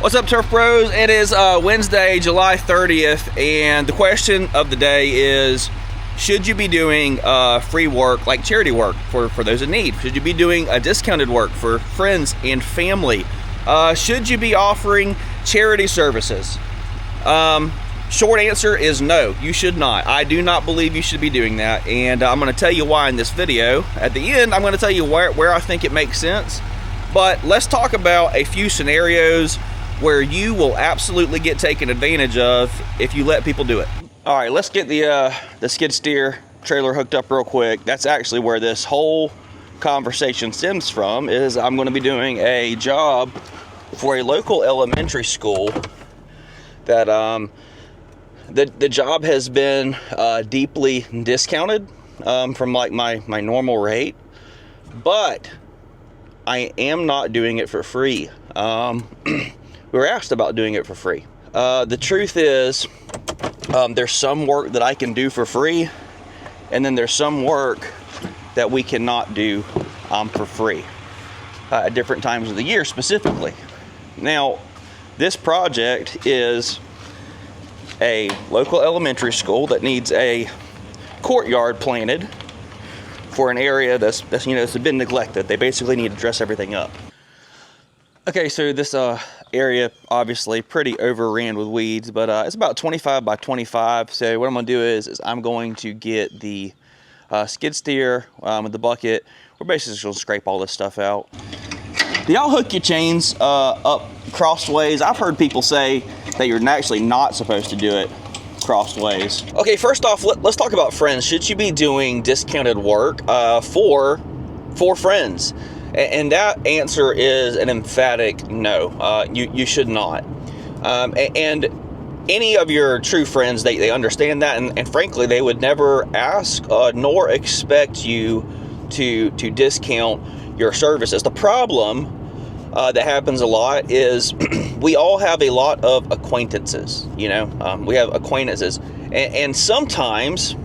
What's up, Turf Bros? It is Wednesday, July 30th, and the question of the day is, should you be doing free work, like charity work for those in need? Should you be doing discounted work for friends and family? Should you be offering charity services? Short answer is no, you should not. I do not believe you should be doing that, and I'm going to tell you why in this video. At the end, I'm going to tell you where I think it makes sense, but let's talk about a few scenarios where you will absolutely get taken advantage of if you let people do it. All right, let's get the skid steer trailer hooked up real quick. That's actually where this whole conversation stems from. Is I'm going to be doing a job for a local elementary school that the job has been deeply discounted from like my normal rate, but I am not doing it for free. We were asked about doing it for free. The truth is, there's some work that I can do for free, and then there's some work that we cannot do for free at different times of the year specifically. Now, this project is a local elementary school that needs a courtyard planted for an area that's been neglected. They basically need to dress everything up. Okay, so this area obviously pretty overran with weeds, but it's about 25 by 25. So what I'm gonna do is I'm going to get the skid steer with the bucket. We're basically just gonna scrape all this stuff out. Do y'all hook your chains up crossways? I've heard people say that you're actually not supposed to do it crossways. Okay, first off, let's talk about friends. Should you be doing discounted work for friends? And that answer is an emphatic no. You should not. And any of your true friends, they understand that, and frankly, they would never ask nor expect you to discount your services. The problem that happens a lot is we all have a lot of acquaintances. We have acquaintances, and sometimes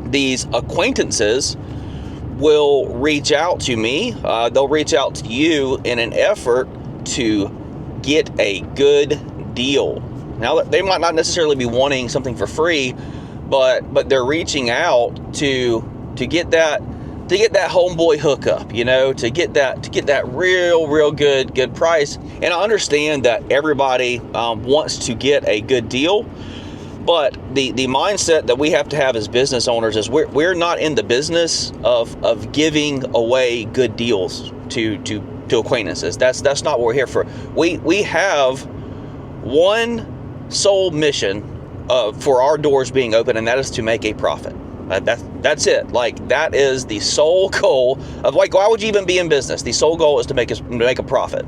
these acquaintances will reach out to me. They'll reach out to you in an effort to get a good deal. Now, they might not necessarily be wanting something for free, but they're reaching out to get that homeboy hookup, to get that real good price. And I understand that everybody wants to get a good deal. But the mindset that we have to have as business owners is we're not in the business of giving away good deals to acquaintances. That's not what we're here for. We have one sole mission for our doors being open, and that is to make a profit. That's it. Like, that is the sole goal of, like, why would you even be in business? The sole goal is to make a profit.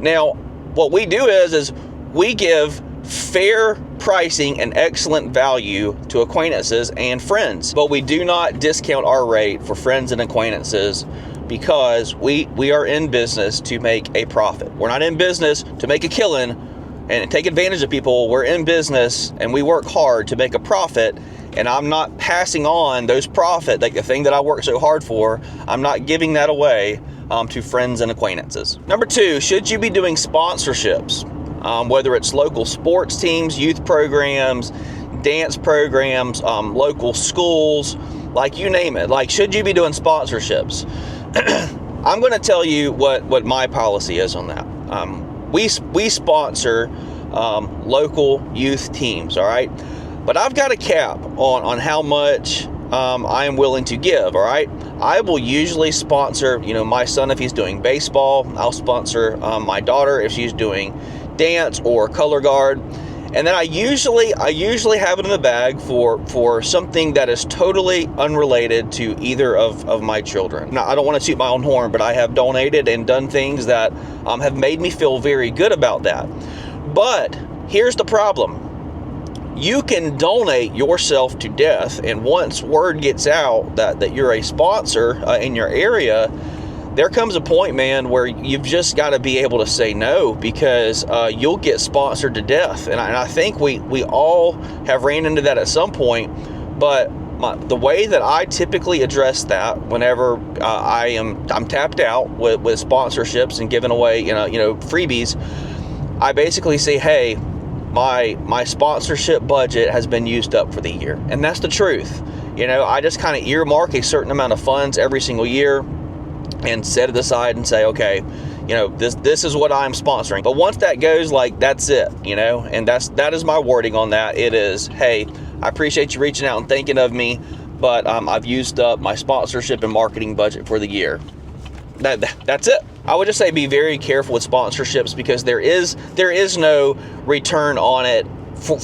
Now, what we do is we give fair pricing and excellent value to acquaintances and friends, but we do not discount our rate for friends and acquaintances because we are in business to make a profit. We're not in business to make a killing and take advantage of people. We're in business and we work hard to make a profit, and I'm not passing on those profit, like the thing that I work so hard for, I'm not giving that away to friends and acquaintances. Number two, should you be doing sponsorships? Whether it's local sports teams, youth programs, dance programs, local schools, like you name it. Like, should you be doing sponsorships? I'm going to tell you what my policy is on that. We sponsor local youth teams, all right? But I've got a cap on how much I am willing to give, all right? I will usually sponsor, my son if he's doing baseball. I'll sponsor my daughter if she's doing dance or color guard, and then I usually have it in the bag for something that is totally unrelated to either of my children. Now, I don't want to toot my own horn, but I have donated and done things that have made me feel very good about that. But here's the problem: you can donate yourself to death, and once word gets out that you're a sponsor in your area, there comes a point, man, where you've just got to be able to say no, because you'll get sponsored to death. And I think we all have ran into that at some point. But the way that I typically address that whenever I'm tapped out with sponsorships and giving away freebies, I basically say, hey, my sponsorship budget has been used up for the year. And that's the truth. You know, I just kind of earmark a certain amount of funds every single year and set it aside and say, okay, you know, this is what I'm sponsoring. But once that goes, like, that's it, you know, and that is my wording on that. It is, hey, I appreciate you reaching out and thinking of me, but I've used up my sponsorship and marketing budget for the year. That's it. I would just say be very careful with sponsorships, because there is no return on it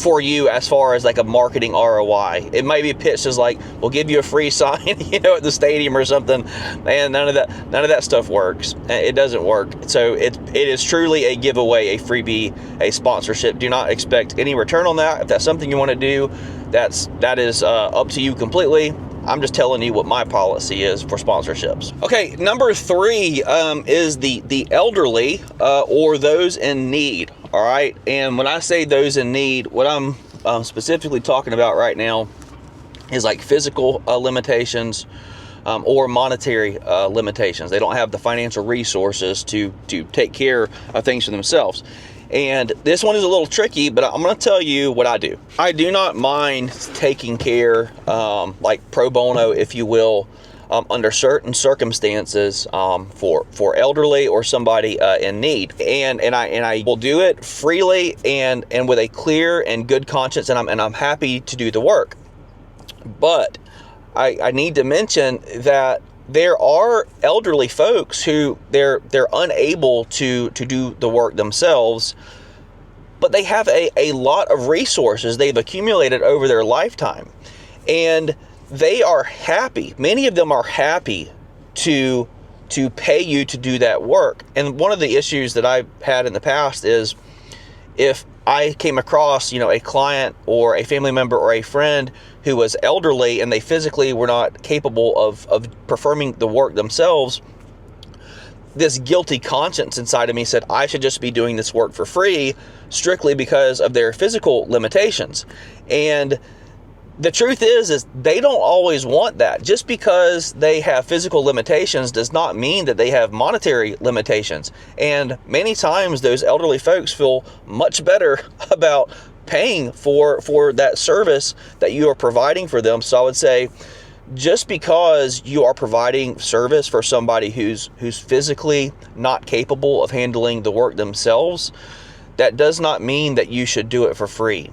for you as far as like a marketing ROI. It might be pitched as like, we'll give you a free sign, you know, at the stadium or something, and none of that stuff works. It doesn't work. So it is truly a giveaway, a freebie, a sponsorship. Do not expect any return on that. If that's something you want to do, that is up to you completely. I'm just telling you what my policy is for sponsorships. Okay, number 3 is the elderly or those in need. All right, and when I say those in need, what I'm specifically talking about right now is like physical limitations or monetary limitations. They don't have the financial resources to take care of things for themselves. And this one is a little tricky, but I'm going to tell you what I do. I do not mind taking care, like pro bono, if you will, under certain circumstances for elderly or somebody in need, and I will do it freely and with a clear and good conscience, and I'm happy to do the work. But I need to mention that there are elderly folks who they're unable to do the work themselves, but they have a lot of resources they've accumulated over their lifetime, and they are happy. Many of them are happy to pay you to do that work. And one of the issues that I've had in the past is if I came across, you know, a client or a family member or a friend who was elderly and they physically were not capable of performing the work themselves, this guilty conscience inside of me said I should just be doing this work for free strictly because of their physical limitations. And the truth is they don't always want that. Just because they have physical limitations does not mean that they have monetary limitations. And many times those elderly folks feel much better about paying for that service that you are providing for them. So I would say, just because you are providing service for somebody who's physically not capable of handling the work themselves, that does not mean that you should do it for free.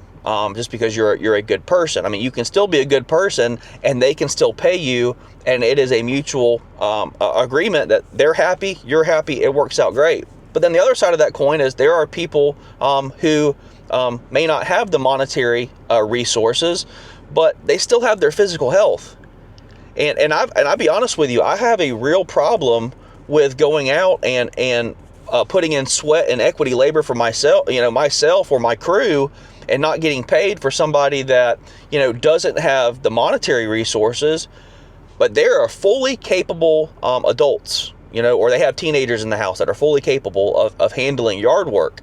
Just because you're a good person. I mean, you can still be a good person and they can still pay you, and it is a mutual agreement that they're happy, you're happy, it works out great. But then the other side of that coin is there are people who may not have the monetary resources, but they still have their physical health. And I'll be honest with you, I have a real problem with going out and putting in sweat and equity labor for myself or my crew, and not getting paid for somebody that, you know, doesn't have the monetary resources, but they're fully capable adults, you know, or they have teenagers in the house that are fully capable of handling yard work.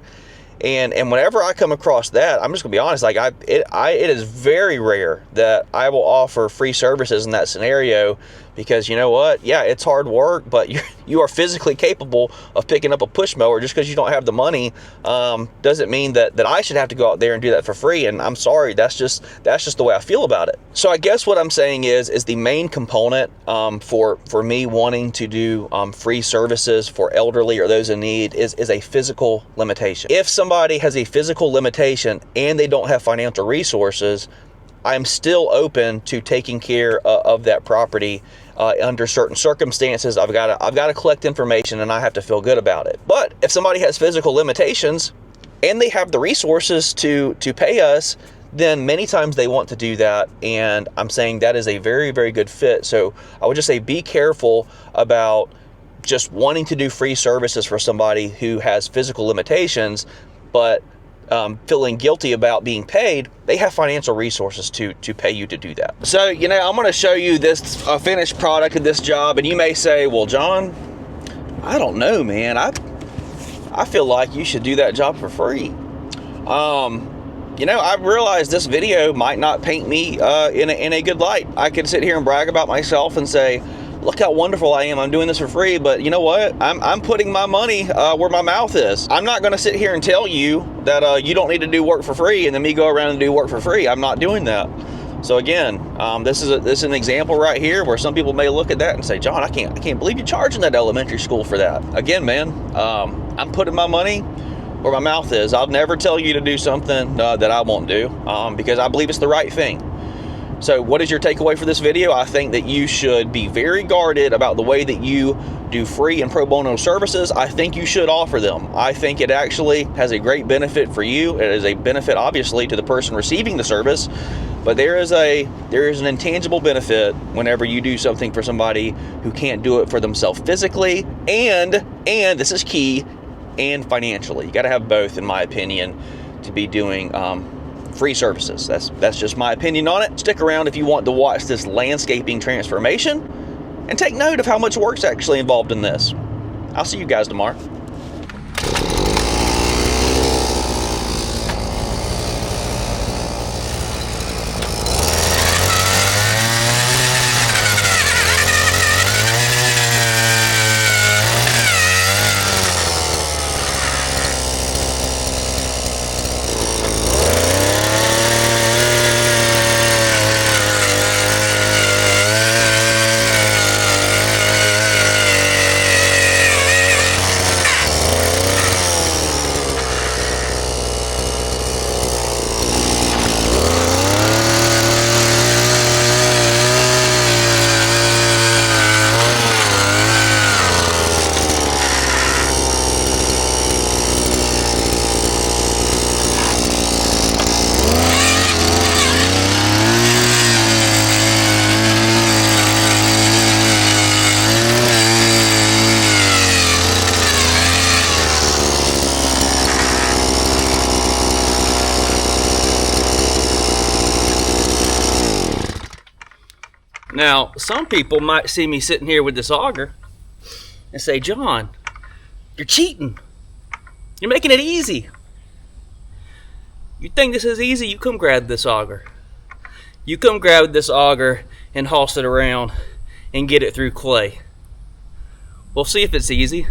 And whenever I come across that, I'm just gonna be honest, like it is very rare that I will offer free services in that scenario, because you know what? Yeah, it's hard work, but you are physically capable of picking up a push mower. Just because you don't have the money doesn't mean that I should have to go out there and do that for free. And I'm sorry, that's just the way I feel about it. So I guess what I'm saying is the main component for me wanting to do free services for elderly or those in need is a physical limitation. If somebody has a physical limitation and they don't have financial resources, I'm still open to taking care of that property under certain circumstances. I've got to collect information, and I have to feel good about it. But if somebody has physical limitations and they have the resources to pay us, then many times they want to do that, and I'm saying that is a very, very good fit. So I would just say be careful about just wanting to do free services for somebody who has physical limitations, but feeling guilty about being paid. They have financial resources to pay you to do that. So, you know, I'm going to show you this finished product of this job, and you may say, well, John, I don't know, man. I feel like you should do that job for free. You know, I realize this video might not paint me in a good light. I could sit here and brag about myself and say, look how wonderful I am. I'm doing this for free, but you know what? I'm putting my money where my mouth is. I'm not going to sit here and tell you that you don't need to do work for free and then me go around and do work for free. I'm not doing that. So again, this is an example right here where some people may look at that and say, John, I can't believe you're charging that elementary school for that. Again, man, I'm putting my money where my mouth is. I'll never tell you to do something that I won't do because I believe it's the right thing. So what is your takeaway for this video? I think that you should be very guarded about the way that you do free and pro bono services. I think you should offer them. I think it actually has a great benefit for you. It is a benefit, obviously, to the person receiving the service, but there is an intangible benefit whenever you do something for somebody who can't do it for themselves physically, and this is key, and financially. You got to have both, in my opinion, to be doing free services. That's just my opinion on it. Stick around if you want to watch this landscaping transformation and take note of how much work's actually involved in this. I'll see you guys tomorrow. Now, some people might see me sitting here with this auger and say, John, you're cheating. You're making it easy. You think this is easy? You come grab this auger. You come grab this auger and hoss it around and get it through clay. We'll see if it's easy.